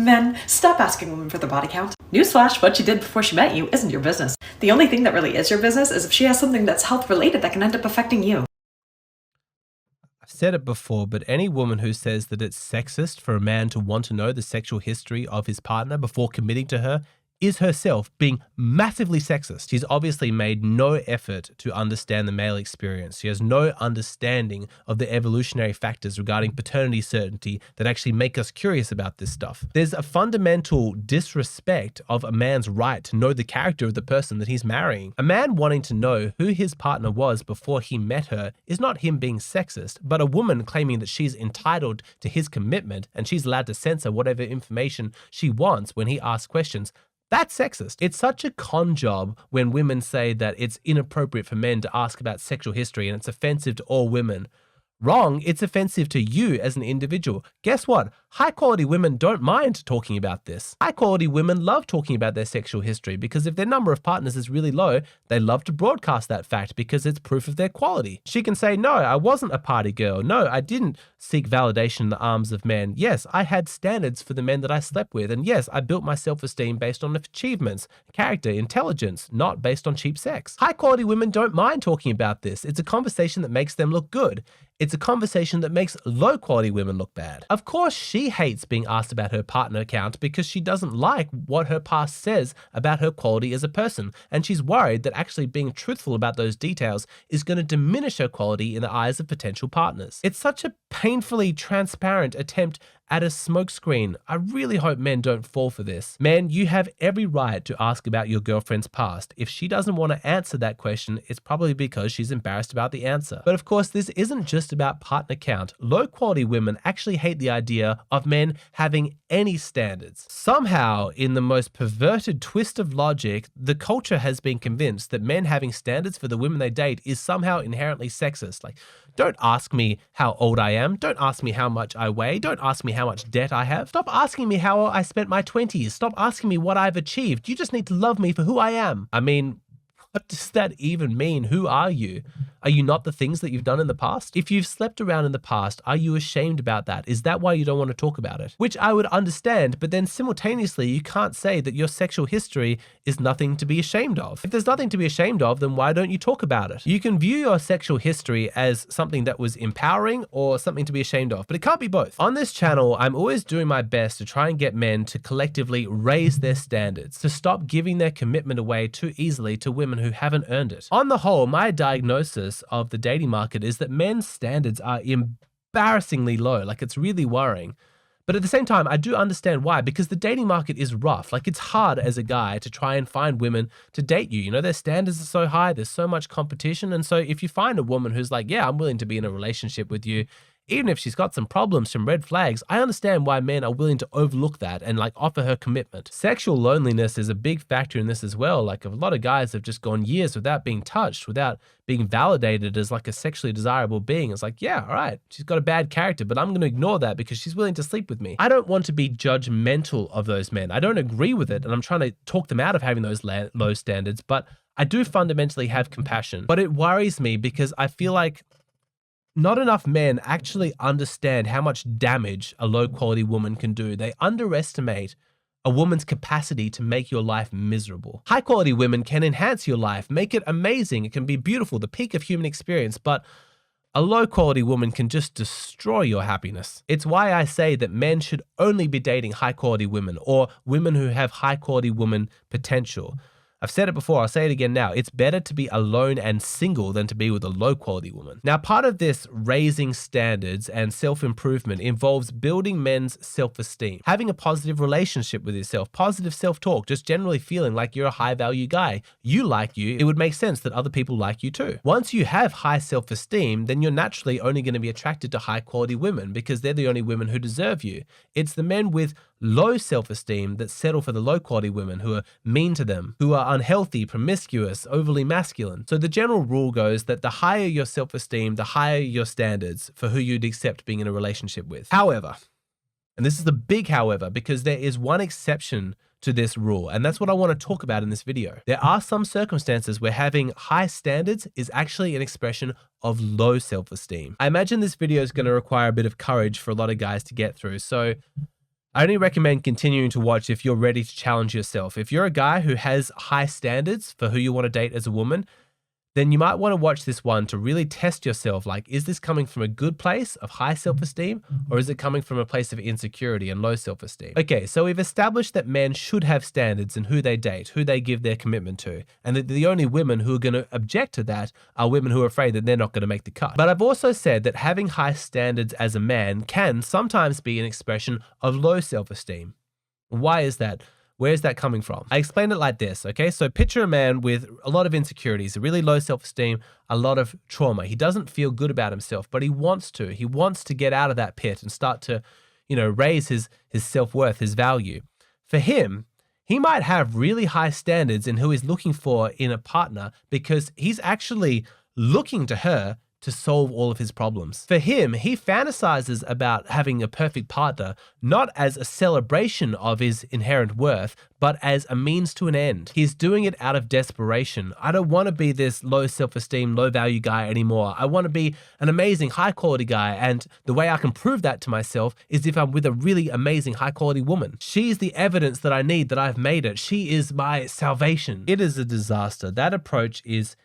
Men, stop asking women for their body count. Newsflash, what she did before she met you isn't your business. The only thing that really is your business is if she has something that's health-related that can end up affecting you. I've said it before, but any woman who says that it's sexist for a man to want to know the sexual history of his partner before committing to her is herself being massively sexist. She's obviously made no effort to understand the male experience. She has no understanding of the evolutionary factors regarding paternity certainty that actually make us curious about this stuff. There's a fundamental disrespect of a man's right to know the character of the person that he's marrying. A man wanting to know who his partner was before he met her is not him being sexist, but a woman claiming that she's entitled to his commitment and she's allowed to censor whatever information she wants when he asks questions. That's sexist. It's such a con job when women say that it's inappropriate for men to ask about sexual history and it's offensive to all women. Wrong, it's offensive to you as an individual. Guess what? High quality women don't mind talking about this. High quality women love talking about their sexual history because if their number of partners is really low, they love to broadcast that fact because it's proof of their quality. She can say, no, I wasn't a party girl. No, I didn't seek validation in the arms of men. Yes, I had standards for the men that I slept with. And yes, I built my self-esteem based on achievements, character, intelligence, not based on cheap sex. High quality women don't mind talking about this. It's a conversation that makes them look good. It's a conversation that makes low quality women look bad. Of course, she hates being asked about her partner count because she doesn't like what her past says about her quality as a person. And she's worried that actually being truthful about those details is going to diminish her quality in the eyes of potential partners. It's such a painfully transparent attempt at a smokescreen. I really hope men don't fall for this. Men, you have every right to ask about your girlfriend's past. If she doesn't want to answer that question, it's probably because she's embarrassed about the answer. But of course, this isn't just about partner count. Low quality women actually hate the idea of men having any standards. Somehow, in the most perverted twist of logic, the culture has been convinced that men having standards for the women they date is somehow inherently sexist. Like, don't ask me how old I am. Don't ask me how much I weigh. Don't ask me how much debt I have. Stop asking me how I spent my 20s. Stop asking me what I've achieved. You just need to love me for who I am. I mean, what does that even mean? Who are you? Are you not the things that you've done in the past? If you've slept around in the past, are you ashamed about that? Is that why you don't want to talk about it? Which I would understand, but then simultaneously, you can't say that your sexual history is nothing to be ashamed of. If there's nothing to be ashamed of, then why don't you talk about it? You can view your sexual history as something that was empowering or something to be ashamed of, but it can't be both. On this channel, I'm always doing my best to try and get men to collectively raise their standards, to stop giving their commitment away too easily to women who haven't earned it. On the whole, my diagnosis of the dating market is that men's standards are embarrassingly low. Like, it's really worrying. But at the same time, I do understand why, because the dating market is rough. Like, it's hard as a guy to try and find women to date you. You know, their standards are so high, there's so much competition. And so if you find a woman who's like, yeah, I'm willing to be in a relationship with you, even if she's got some problems, some red flags, I understand why men are willing to overlook that and like offer her commitment. Sexual loneliness is a big factor in this as well. Like, a lot of guys have just gone years without being touched, without being validated as like a sexually desirable being. It's like, yeah, all right, she's got a bad character, but I'm going to ignore that because she's willing to sleep with me. I don't want to be judgmental of those men. I don't agree with it, and I'm trying to talk them out of having those low standards, but I do fundamentally have compassion. But it worries me because I feel like not enough men actually understand how much damage a low quality woman can do. They underestimate a woman's capacity to make your life miserable. High quality women can enhance your life, make it amazing. It can be beautiful, the peak of human experience, but a low quality woman can just destroy your happiness. It's why I say that men should only be dating high quality women or women who have high quality woman potential. I've said it before, I'll say it again now. It's better to be alone and single than to be with a low quality woman. Now, part of this raising standards and self-improvement involves building men's self-esteem, having a positive relationship with yourself, positive self-talk, just generally feeling like you're a high value guy. You like you, it would make sense that other people like you too. Once you have high self-esteem, then you're naturally only going to be attracted to high quality women because they're the only women who deserve you. It's the men with low self-esteem that settle for the low quality women who are mean to them, who are unhealthy, promiscuous, overly masculine. So the general rule goes that the higher your self-esteem, the higher your standards for who you'd accept being in a relationship with. However, and this is the big however, because there is one exception to this rule, and that's what I want to talk about in this video. There are some circumstances where having high standards is actually an expression of low self-esteem. I imagine this video is going to require a bit of courage for a lot of guys to get through. So I only recommend continuing to watch if you're ready to challenge yourself. If you're a guy who has high standards for who you want to date as a woman, then you might want to watch this one to really test yourself. Like, is this coming from a good place of high self-esteem, or is it coming from a place of insecurity and low self-esteem? Okay, so we've established that men should have standards in who they date, who they give their commitment to, and that the only women who are going to object to that are women who are afraid that they're not going to make the cut. But I've also said that having high standards as a man can sometimes be an expression of low self-esteem. Why is that? Where's that coming from? I explained it like this, okay? So picture a man with a lot of insecurities, a really low self-esteem, a lot of trauma. He doesn't feel good about himself, but he wants to. He wants to get out of that pit and start to, raise his self-worth, his value. For him, he might have really high standards in who he's looking for in a partner because he's actually looking to her to solve all of his problems. For him, he fantasizes about having a perfect partner, not as a celebration of his inherent worth, but as a means to an end. He's doing it out of desperation. I don't want to be this low self-esteem, low value guy anymore. I want to be an amazing, high quality guy. And the way I can prove that to myself is if I'm with a really amazing, high quality woman. She's the evidence that I need that I've made it. She is my salvation. It is a disaster. That approach is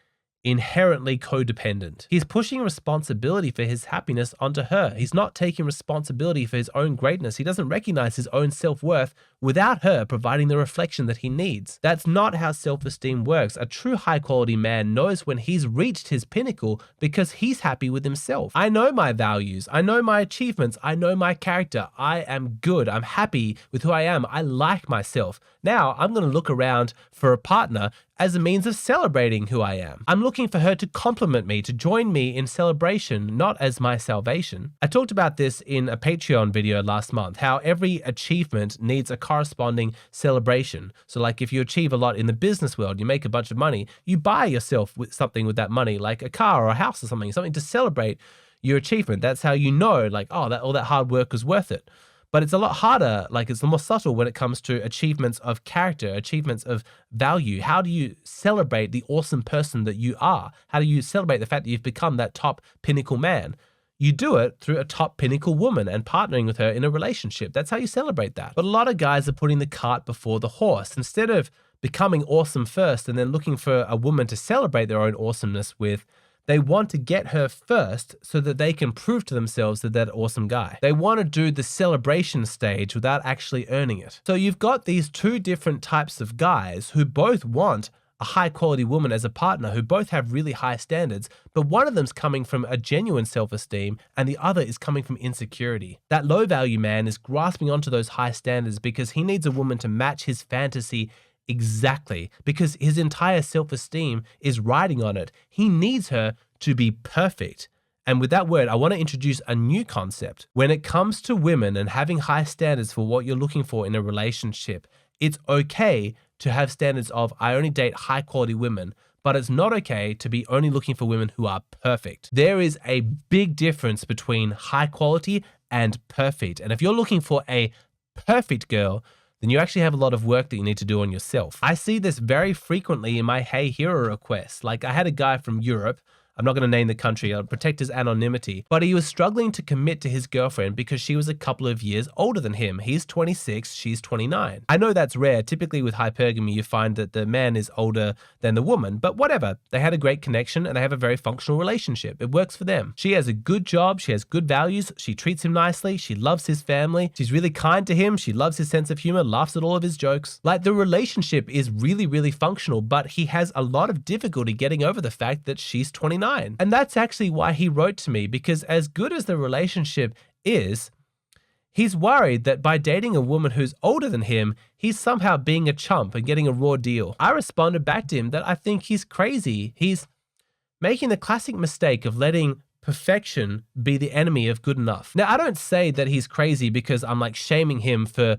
inherently codependent. He's pushing responsibility for his happiness onto her. He's not taking responsibility for his own greatness. He doesn't recognize his own self-worth without her providing the reflection that he needs. That's not how self-esteem works. A true high-quality man knows when he's reached his pinnacle because he's happy with himself. I know my values. I know my achievements. I know my character. I am good. I'm happy with who I am. I like myself. Now, I'm going to look around for a partner as a means of celebrating who I am. I'm looking for her to compliment me, to join me in celebration, not as my salvation. I talked about this in a Patreon video last month, how every achievement needs a corresponding celebration. So like if you achieve a lot in the business world, you make a bunch of money, you buy yourself with something with that money, like a car or a house or something to celebrate your achievement. That's how you know, like, oh, all that hard work was worth it. But it's a lot harder, like it's more subtle when it comes to achievements of character, achievements of value. How do you celebrate the awesome person that you are? How do you celebrate the fact that you've become that top pinnacle man? You do it through a top pinnacle woman and partnering with her in a relationship. That's how you celebrate that. But a lot of guys are putting the cart before the horse. Instead of becoming awesome first and then looking for a woman to celebrate their own awesomeness with, they want to get her first so that they can prove to themselves that they're an awesome guy. They want to do the celebration stage without actually earning it. So you've got these two different types of guys who both want a high quality woman as a partner, who both have really high standards, but one of them's coming from a genuine self-esteem and the other is coming from insecurity. That low value man is grasping onto those high standards because he needs a woman to match his fantasy exactly, because his entire self-esteem is riding on it. He needs her to be perfect. And with that word, I want to introduce a new concept. When it comes to women and having high standards for what you're looking for in a relationship, it's okay to have standards of, I only date high quality women, but it's not okay to be only looking for women who are perfect. There is a big difference between high quality and perfect. And if you're looking for a perfect girl, then you actually have a lot of work that you need to do on yourself. I see this very frequently in my Hey Hero requests. Like I had a guy from Europe, I'm not going to name the country, I'll protect his anonymity, but he was struggling to commit to his girlfriend because she was a couple of years older than him. He's 26, she's 29. I know that's rare. Typically with hypergamy, you find that the man is older than the woman, but whatever. They had a great connection and they have a very functional relationship. It works for them. She has a good job, she has good values, she treats him nicely, she loves his family, she's really kind to him, she loves his sense of humor, laughs at all of his jokes. Like the relationship is really, really functional, but he has a lot of difficulty getting over the fact that she's 29. And that's actually why he wrote to me, because as good as the relationship is, he's worried that by dating a woman who's older than him, he's somehow being a chump and getting a raw deal. I responded back to him that I think he's crazy. He's making the classic mistake of letting perfection be the enemy of good enough. Now, I don't say that he's crazy because I'm like shaming him for,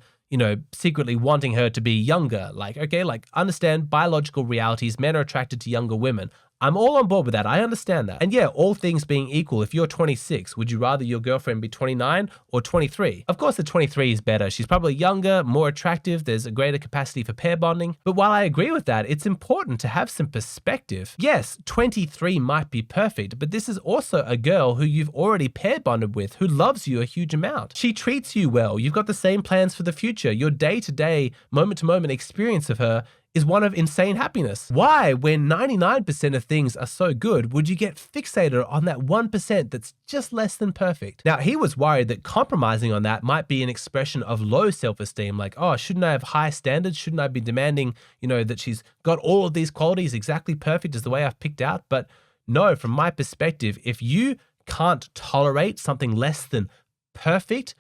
secretly wanting her to be younger. Like, okay, like understand biological realities. Men are attracted to younger women. I'm all on board with that. I understand that. And yeah, all things being equal, if you're 26, would you rather your girlfriend be 29 or 23? Of course, the 23 is better. She's probably younger, more attractive. There's a greater capacity for pair bonding. But while I agree with that, it's important to have some perspective. Yes, 23 might be perfect, but this is also a girl who you've already pair bonded with, who loves you a huge amount. She treats you well. You've got the same plans for the future. Your day-to-day, moment-to-moment experience of her is one of insane happiness. Why, when 99% of things are so good, would you get fixated on that 1% that's just less than perfect? Now, he was worried that compromising on that might be an expression of low self-esteem, like, oh, shouldn't I have high standards? Shouldn't I be demanding, that she's got all of these qualities exactly perfect as the way I've picked out? But no, from my perspective, if you can't tolerate something less than perfect,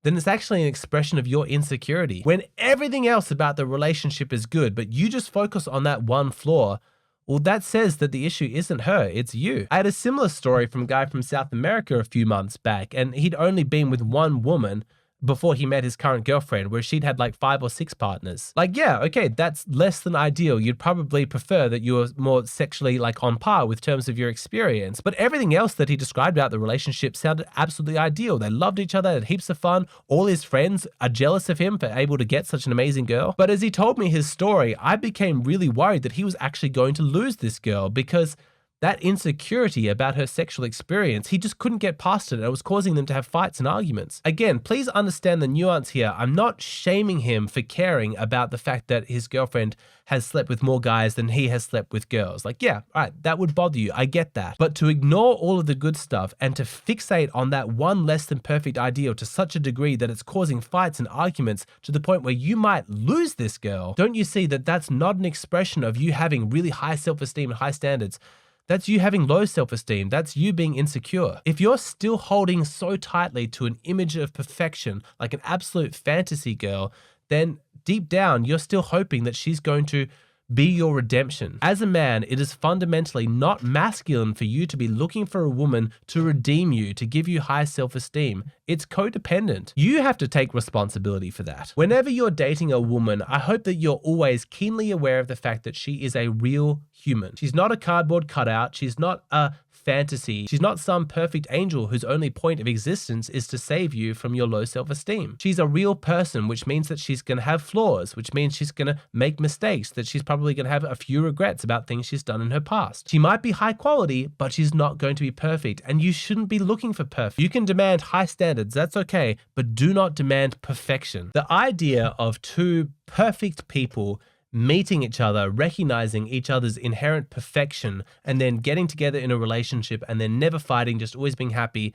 then it's actually an expression of your insecurity. When everything else about the relationship is good, but you just focus on that one flaw, well, that says that the issue isn't her, it's you. I had a similar story from a guy from South America a few months back, and he'd only been with one woman before he met his current girlfriend, where she'd had like 5 or 6 partners. Like, yeah, okay, that's less than ideal. You'd probably prefer that you were more sexually like on par with terms of your experience. But everything else that he described about the relationship sounded absolutely ideal. They loved each other, had heaps of fun. All his friends are jealous of him for able to get such an amazing girl. But as he told me his story, I became really worried that he was actually going to lose this girl, because that insecurity about her sexual experience, he just couldn't get past it, and it was causing them to have fights and arguments. Again, please understand the nuance here. I'm not shaming him for caring about the fact that his girlfriend has slept with more guys than he has slept with girls. Like, yeah, all right, that would bother you. I get that. But to ignore all of the good stuff and to fixate on that one less than perfect ideal to such a degree that it's causing fights and arguments to the point where you might lose this girl, don't you see that that's not an expression of you having really high self-esteem and high standards? That's you having low self-esteem. That's you being insecure. If you're still holding so tightly to an image of perfection, like an absolute fantasy girl, then deep down, you're still hoping that she's going to be your redemption. As a man, it is fundamentally not masculine for you to be looking for a woman to redeem you, to give you high self-esteem. It's codependent. You have to take responsibility for that. Whenever you're dating a woman, I hope that you're always keenly aware of the fact that she is a real human. She's not a cardboard cutout. She's not a fantasy. She's not some perfect angel whose only point of existence is to save you from your low self-esteem. She's a real person, which means that she's going to have flaws, which means she's going to make mistakes, that she's probably going to have a few regrets about things she's done in her past. She might be high quality, but she's not going to be perfect, and you shouldn't be looking for perfect. You can demand high standards, that's okay, but do not demand perfection. The idea of two perfect people meeting each other, recognizing each other's inherent perfection, and then getting together in a relationship and then never fighting, just always being happy,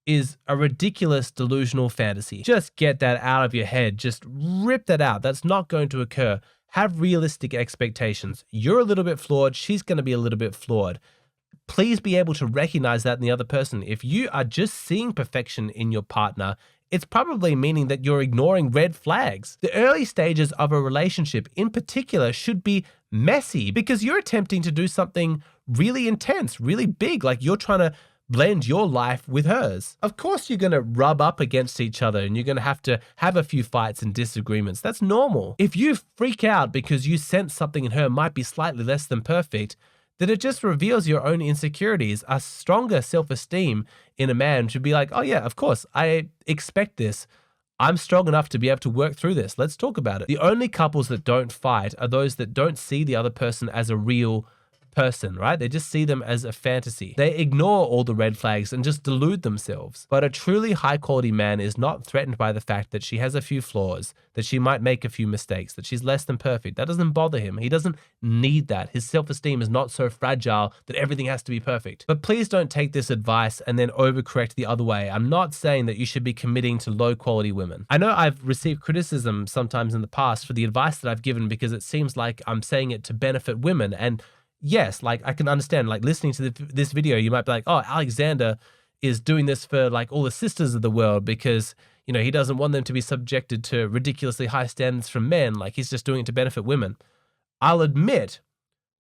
is a ridiculous delusional fantasy. Just get that out of your head. Just rip that out. That's not going to occur. Have realistic expectations. You're a little bit flawed. She's going to be a little bit flawed. Please be able to recognize that in the other person. If you are just seeing perfection in your partner, it's probably meaning that you're ignoring red flags. The early stages of a relationship in particular should be messy because you're attempting to do something really intense, really big, like you're trying to blend your life with hers. Of course, you're going to rub up against each other and you're going to have a few fights and disagreements. That's normal. If you freak out because you sense something in her might be slightly less than perfect, then it just reveals your own insecurities. A stronger self-esteem in a man should be like, oh yeah, of course, I expect this. I'm strong enough to be able to work through this. Let's talk about it. The only couples that don't fight are those that don't see the other person as a real person, right? They just see them as a fantasy. They ignore all the red flags and just delude themselves. But a truly high quality man is not threatened by the fact that she has a few flaws, that she might make a few mistakes, that she's less than perfect. That doesn't bother him. He doesn't need that. His self-esteem is not so fragile that everything has to be perfect. But please don't take this advice and then overcorrect the other way. I'm not saying that you should be committing to low quality women. I know I've received criticism sometimes in the past for the advice that I've given because it seems like I'm saying it to benefit women. And yes, like I can understand, like listening to this video, you might be like, oh, Alexander is doing this for like all the sisters of the world because, you know, he doesn't want them to be subjected to ridiculously high standards from men. Like he's just doing it to benefit women. I'll admit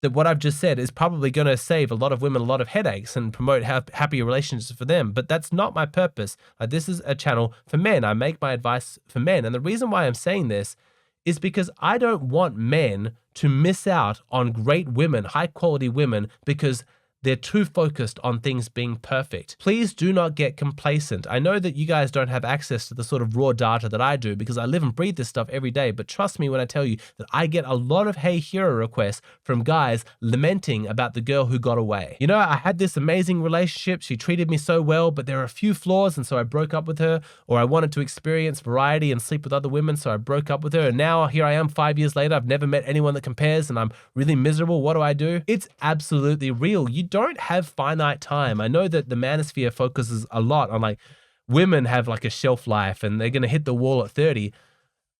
that what I've just said is probably going to save a lot of women a lot of headaches and promote happier relationships for them. But that's not my purpose. This is a channel for men. I make my advice for men. And the reason why I'm saying this is because I don't want men to miss out on great women, high quality women, because they're too focused on things being perfect. Please do not get complacent. I know that you guys don't have access to the sort of raw data that I do because I live and breathe this stuff every day, but trust me when I tell you that I get a lot of Hey Hero requests from guys lamenting about the girl who got away. You know, I had this amazing relationship, she treated me so well, but there are a few flaws and so I broke up with her, or I wanted to experience variety and sleep with other women, so I broke up with her, and now here I am 5 years later, I've never met anyone that compares and I'm really miserable. What do? It's absolutely real. You don't have finite time. I know that the manosphere focuses a lot on like women have like a shelf life and they're going to hit the wall at 30.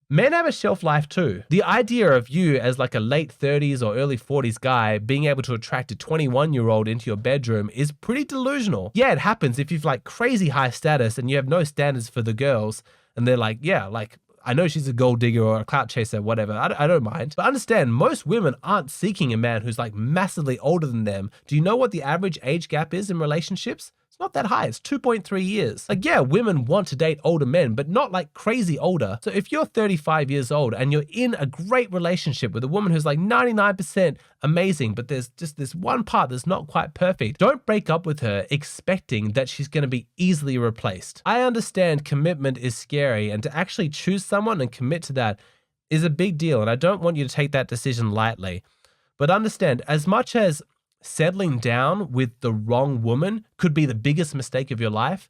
Men have a shelf life too. The idea of you as like a late 30s or early 40s guy being able to attract a 21-year-old into your bedroom is pretty delusional. Yeah, it happens if you've like crazy high status and you have no standards for the girls and they're like, yeah, like I know she's a gold digger or a clout chaser, whatever. I don't mind. But understand, most women aren't seeking a man who's like massively older than them. Do you know what the average age gap is in relationships? It's not that high. It's 2.3 years. Like, yeah, women want to date older men, but not like crazy older. So if you're 35 years old and you're in a great relationship with a woman who's like 99% amazing, but there's just this one part that's not quite perfect, don't break up with her expecting that she's going to be easily replaced. I understand commitment is scary, and to actually choose someone and commit to that is a big deal, and I don't want you to take that decision lightly. But understand, as much as settling down with the wrong woman could be the biggest mistake of your life,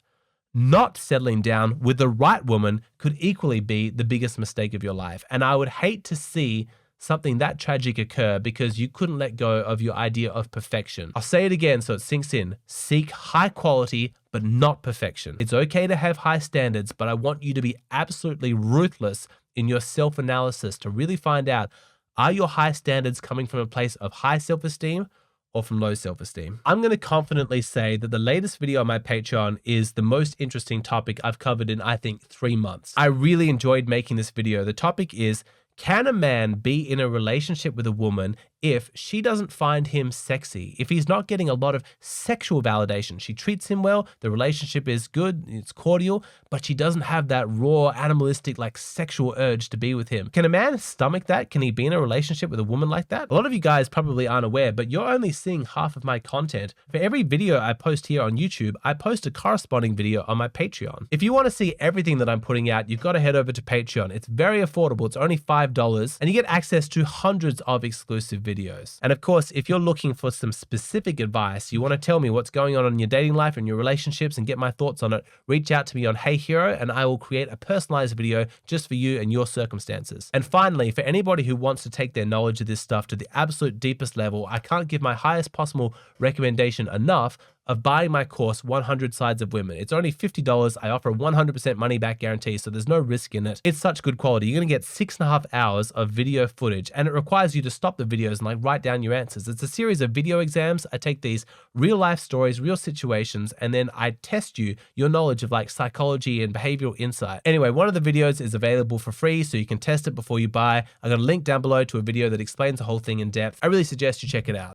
not settling down with the right woman could equally be the biggest mistake of your life. And I would hate to see something that tragic occur because you couldn't let go of your idea of perfection. I'll say it again so it sinks in. Seek high quality, but not perfection. It's okay to have high standards, but I want you to be absolutely ruthless in your self-analysis to really find out, are your high standards coming from a place of high self-esteem or from low self-esteem? I'm going to confidently say that the latest video on my Patreon is the most interesting topic I've covered in, I think, 3 months. I really enjoyed making this video. The topic is, can a man be in a relationship with a woman if she doesn't find him sexy? If he's not getting a lot of sexual validation, she treats him well, the relationship is good, it's cordial, but she doesn't have that raw, animalistic, like sexual urge to be with him. Can a man stomach that? Can he be in a relationship with a woman like that? A lot of you guys probably aren't aware, but you're only seeing half of my content. For every video I post here on YouTube, I post a corresponding video on my Patreon. If you want to see everything that I'm putting out, you've got to head over to Patreon. It's very affordable. It's only $5, and you get access to hundreds of exclusive videos. And of course, if you're looking for some specific advice, you want to tell me what's going on in your dating life and your relationships and get my thoughts on it, reach out to me on Hey Hero and I will create a personalized video just for you and your circumstances. And finally, for anybody who wants to take their knowledge of this stuff to the absolute deepest level, I can't give my highest possible recommendation enough of buying my course, 100 Sides of Women. It's only $50. I offer a 100% money back guarantee, so there's no risk in it. It's such good quality. You're gonna get 6.5 hours of video footage, and it requires you to stop the videos and like write down your answers. It's a series of video exams. I take these real life stories, real situations, and then I test your knowledge of like psychology and behavioral insight. Anyway, one of the videos is available for free, so you can test it before you buy. I got a link down below to a video that explains the whole thing in depth. I really suggest you check it out.